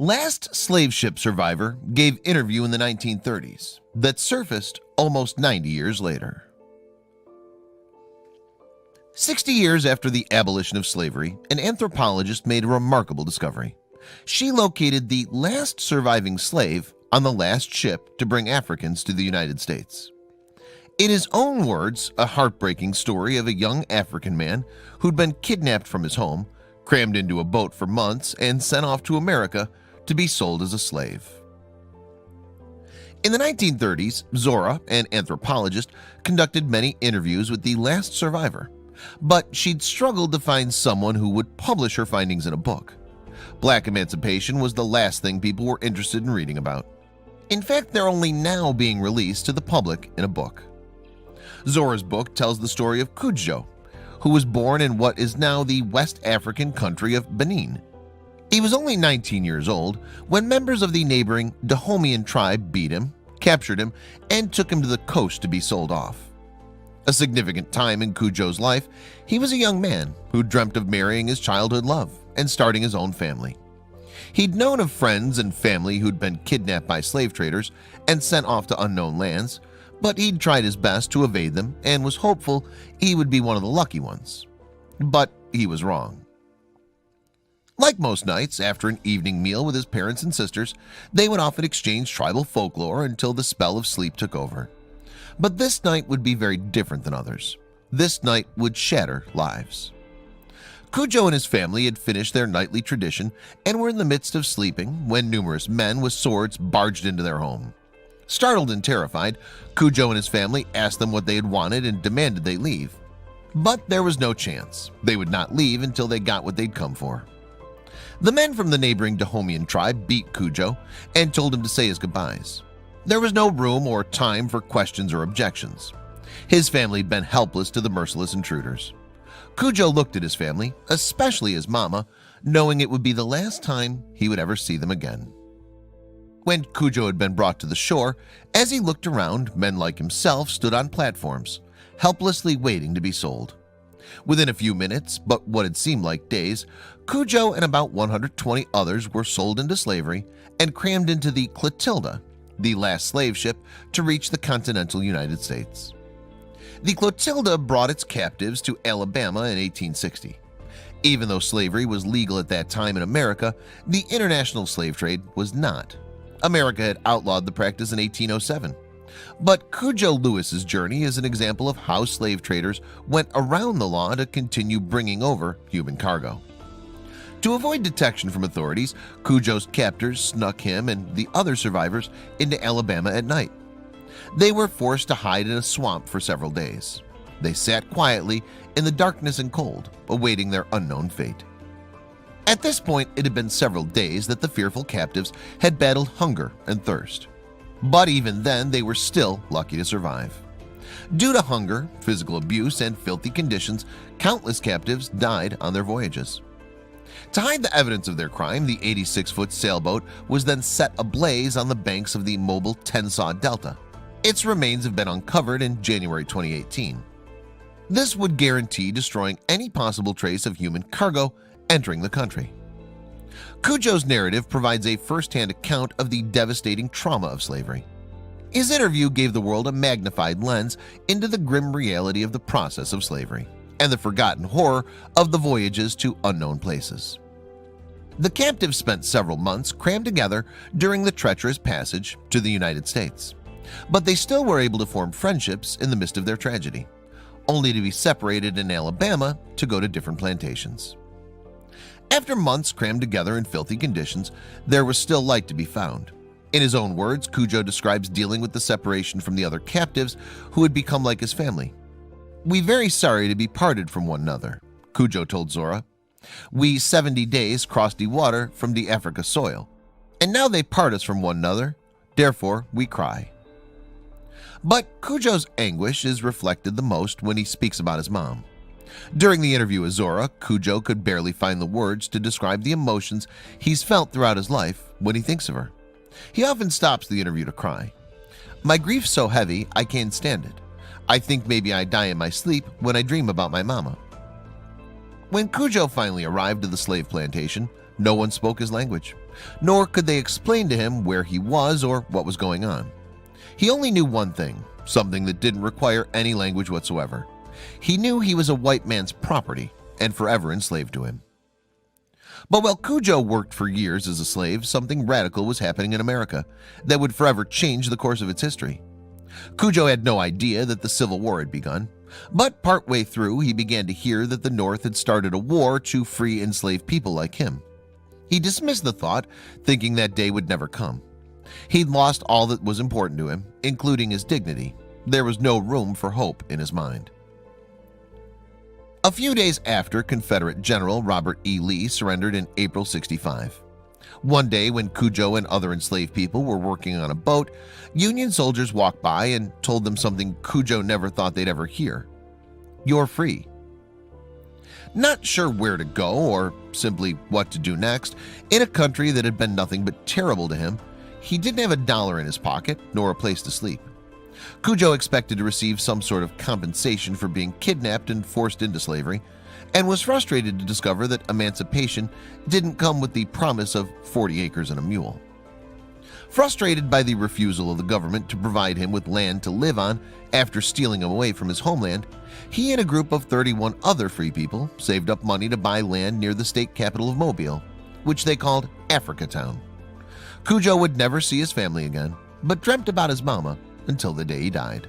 Last slave ship survivor gave interview in the 1930s that surfaced almost 90 years later. 60 years after the abolition of slavery, an anthropologist made a remarkable discovery. She located the last surviving slave on the last ship to bring Africans to the United States. In his own words, a heartbreaking story of a young African man who'd been kidnapped from his home, crammed into a boat for months, and sent off to America to be sold as a slave. In the 1930s, Zora, an anthropologist, conducted many interviews with the last survivor, but she'd struggled to find someone who would publish her findings in a book. Black emancipation was the last thing people were interested in reading about. In fact, they're only now being released to the public in a book. Zora's book tells the story of Cudjo, who was born in what is now the West African country of Benin. He was only 19 years old when members of the neighboring Dahomean tribe beat him, captured him, and took him to the coast to be sold off. A significant time in Cudjo's life, he was a young man who dreamt of marrying his childhood love and starting his own family. He'd known of friends and family who'd been kidnapped by slave traders and sent off to unknown lands, but he'd tried his best to evade them and was hopeful he would be one of the lucky ones. But he was wrong. Like most nights, after an evening meal with his parents and sisters, they would often exchange tribal folklore until the spell of sleep took over. But this night would be very different than others. This night would shatter lives. Cudjo and his family had finished their nightly tradition and were in the midst of sleeping when numerous men with swords barged into their home. Startled and terrified, Cudjo and his family asked them what they had wanted and demanded they leave. But there was no chance. They would not leave until they got what they'd come for. The men from the neighboring Dahomean tribe beat Cudjo and told him to say his goodbyes. There was no room or time for questions or objections. His family had been helpless to the merciless intruders. Cudjo looked at his family, especially his mama, knowing it would be the last time he would ever see them again. When Cudjo had been brought to the shore, as he looked around, men like himself stood on platforms, helplessly waiting to be sold. Within a few minutes, but what had seemed like days, Cudjo and about 120 others were sold into slavery and crammed into the Clotilda, the last slave ship to reach the continental United States. The Clotilda brought its captives to Alabama in 1860. Even though slavery was legal at that time in America, the international slave trade was not. America had outlawed the practice in 1807. But Cudjo Lewis's journey is an example of how slave traders went around the law to continue bringing over human cargo. To avoid detection from authorities, Cudjo's captors snuck him and the other survivors into Alabama at night. They were forced to hide in a swamp for several days. They sat quietly in the darkness and cold, awaiting their unknown fate. At this point, it had been several days that the fearful captives had battled hunger and thirst. But even then, they were still lucky to survive. Due to hunger, physical abuse, and filthy conditions, countless captives died on their voyages. To hide the evidence of their crime, the 86-foot sailboat was then set ablaze on the banks of the Mobile Tensaw Delta. Its remains have been uncovered in January 2018. This would guarantee destroying any possible trace of human cargo entering the country. Cudjo's narrative provides a first-hand account of the devastating trauma of slavery. His interview gave the world a magnified lens into the grim reality of the process of slavery and the forgotten horror of the voyages to unknown places. The captives spent several months crammed together during the treacherous passage to the United States, but they still were able to form friendships in the midst of their tragedy, only to be separated in Alabama to go to different plantations. After months crammed together in filthy conditions, there was still light to be found. In his own words, Cudjo describes dealing with the separation from the other captives who had become like his family. "We very sorry to be parted from one another," Cudjo told Zora. "We 70 days crossed the water from the Africa soil, and now they part us from one another, therefore we cry." But Cudjo's anguish is reflected the most when he speaks about his mom. During the interview with Zora, Cudjo could barely find the words to describe the emotions he's felt throughout his life when he thinks of her. He often stops the interview to cry. "My grief's so heavy I can't stand it. I think maybe I die in my sleep when I dream about my mama." When Cudjo finally arrived at the slave plantation, No one spoke his language, nor could they explain to him where he was or what was going on. He only knew one thing, something that didn't require any language whatsoever. He knew he was a white man's property and forever enslaved to him. But while Cudjo worked for years as a slave, something radical was happening in America that would forever change the course of its history. Cudjo had no idea that the Civil War had begun, but partway through he began to hear that the North had started a war to free enslaved people like him. He dismissed the thought, thinking that day would never come. He'd lost all that was important to him, including his dignity. There was no room for hope in his mind. A few days after Confederate General Robert E. Lee surrendered in April '65. One day when Cudjo and other enslaved people were working on a boat, Union soldiers walked by and told them something Cudjo never thought they'd ever hear. "You're free." Not sure where to go or simply what to do next, in a country that had been nothing but terrible to him, he didn't have a dollar in his pocket nor a place to sleep. Cudjo expected to receive some sort of compensation for being kidnapped and forced into slavery, and was frustrated to discover that emancipation didn't come with the promise of 40 acres and a mule. Frustrated by the refusal of the government to provide him with land to live on after stealing him away from his homeland, he and a group of 31 other free people saved up money to buy land near the state capital of Mobile, which they called Africa Town. Cudjo would never see his family again, but dreamt about his mama until the day he died.